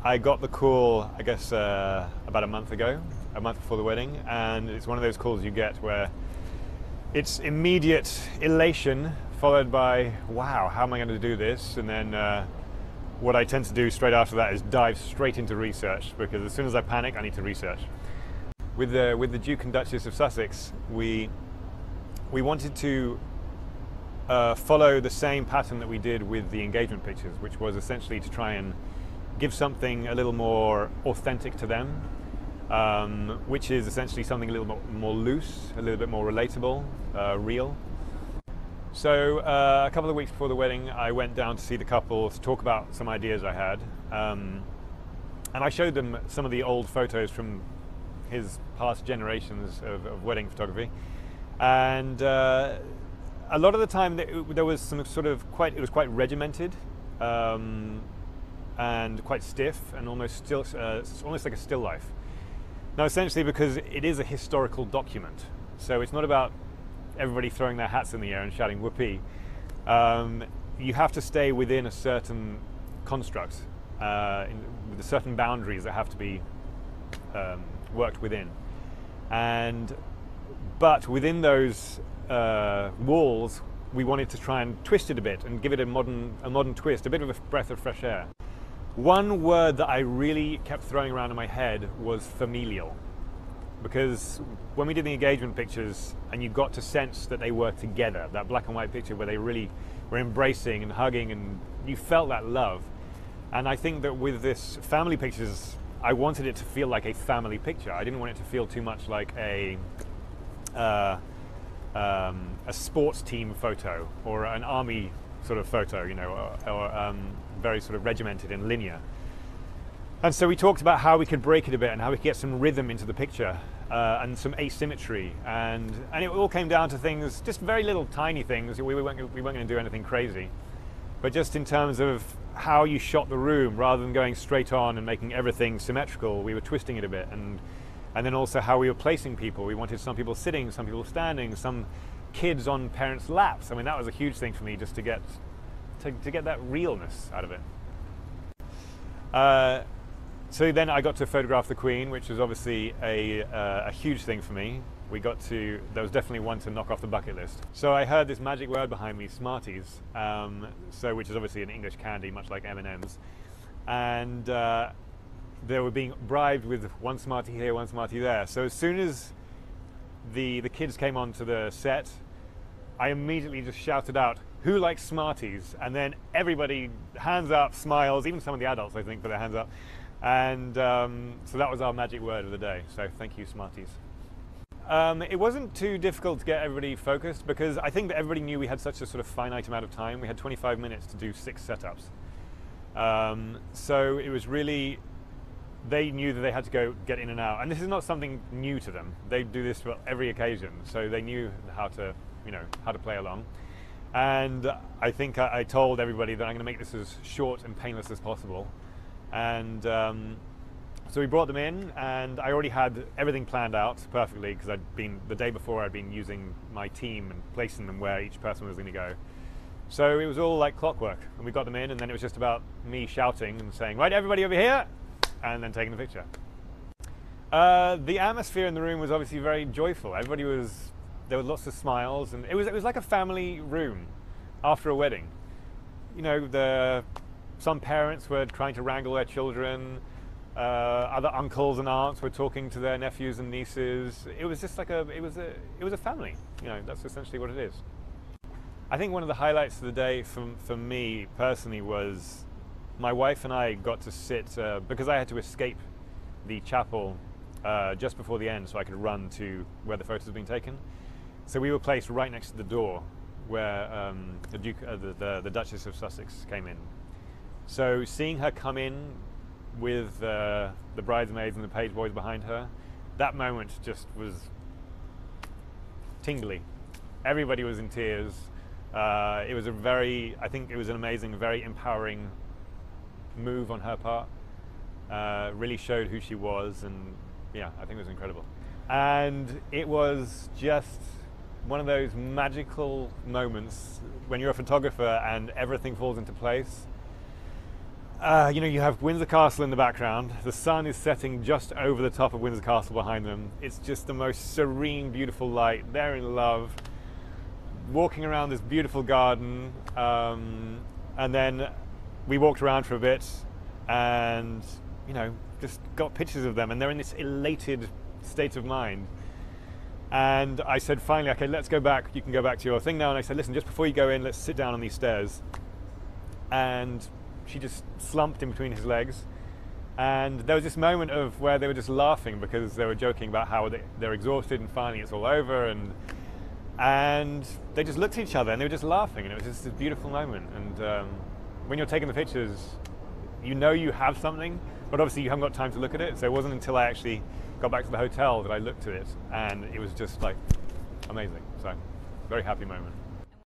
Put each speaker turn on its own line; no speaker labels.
I got the call, I guess, about a month ago, a month before the wedding, and it's one of those calls you get where it's immediate elation followed by, wow, how am I going to do this? And then what I tend to do straight after that is dive straight into research, because as soon as I panic, I need to research. With the Duke and Duchess of Sussex, we wanted to follow the same pattern that we did with the engagement pictures, which was essentially to try and give something a little more authentic to them, which is essentially something a little bit more loose, a little bit more relatable, real. So a couple of weeks before the wedding, I went down to see the couple to talk about some ideas I had, and I showed them some of the old photos from his past generations of wedding photography, and a lot of the time there was some sort of it was quite regimented and quite stiff and almost like a still life. Now, essentially, because it is a historical document, so it's not about everybody throwing their hats in the air and shouting whoopee. You have to stay within a certain construct, with certain boundaries that have to be worked within, but within those walls, we wanted to try and twist it a bit and give it a modern twist, a bit of a breath of fresh air. One word that I really kept throwing around in my head was familial, because when we did the engagement pictures and you got to sense that they were together, that black and white picture where they really were embracing and hugging and you felt that love. And I think that with this family pictures, I wanted it to feel like a family picture. I didn't want it to feel too much like a sports team photo or an army sort of photo, you know, or very sort of regimented and linear. And so we talked about how we could break it a bit and how we could get some rhythm into the picture and some asymmetry, and it all came down to things, just very little tiny things. We weren't going to do anything crazy, but just in terms of how you shot the room, rather than going straight on and making everything symmetrical, we were twisting it a bit, and then also how we were placing people. We wanted some people sitting, some people standing, some kids on parents' laps. I mean, that was a huge thing for me, just to get that realness out of it. So then I got to photograph the Queen, which was obviously a huge thing for me. There was definitely one to knock off the bucket list. So I heard this magic word behind me, Smarties, which is obviously an English candy, much like M&Ms, and they were being bribed with one Smartie here, one Smartie there. So as soon as the kids came onto the set, I immediately just shouted out, "Who likes Smarties?" And then everybody, hands up, smiles, even some of the adults, I think, put their hands up. And so that was our magic word of the day. So thank you, Smarties. It wasn't too difficult to get everybody focused, because I think that everybody knew we had such a sort of finite amount of time. We had 25 minutes to do 6 setups. So it was really, they knew that they had to go get in and out. And this is not something new to them. They do this for every occasion. So they knew how to play along. And I think I told everybody that I'm going to make this as short and painless as possible. And so we brought them in, and I already had everything planned out perfectly, because the day before I'd been using my team and placing them where each person was going to go. So it was all like clockwork, and we got them in, and then it was just about me shouting and saying, "Right, everybody over here," and then taking the picture. The atmosphere in the room was obviously very joyful. There were lots of smiles, and it was like a family room after a wedding. You know, some parents were trying to wrangle their children, other uncles and aunts were talking to their nephews and nieces. It was just like it was a family. You know, that's essentially what it is. I think one of the highlights of the day for me personally was my wife and I got to sit, because I had to escape the chapel just before the end so I could run to where the photos were being taken. So we were placed right next to the door where the Duchess of Sussex came in. So seeing her come in with the bridesmaids and the page boys behind her, that moment just was tingly. Everybody was in tears. It was I think it was an amazing, very empowering move on her part. Really showed who she was, and yeah, I think it was incredible. And it was just one of those magical moments when you're a photographer and everything falls into place. you know, you have Windsor Castle in the background. The sun is setting just over the top of Windsor Castle behind them. It's just the most serene, beautiful light. They're in love, walking around this beautiful garden. And then we walked around for a bit and, you know, just got pictures of them, and they're in this elated state of mind. And I said, finally, okay, let's go back. You can go back to your thing now. And I said, listen, just before you go in, let's sit down on these stairs. And she just slumped in between his legs. And there was this moment of where they were just laughing because they were joking about how they're exhausted and finally it's all over. And they just looked at each other and they were just laughing. And it was just this beautiful moment. And when you're taking the pictures, you know you have something, but obviously you haven't got time to look at it. So it wasn't until I actually got back to the hotel that I looked at it, and it was just like amazing. So very happy moment.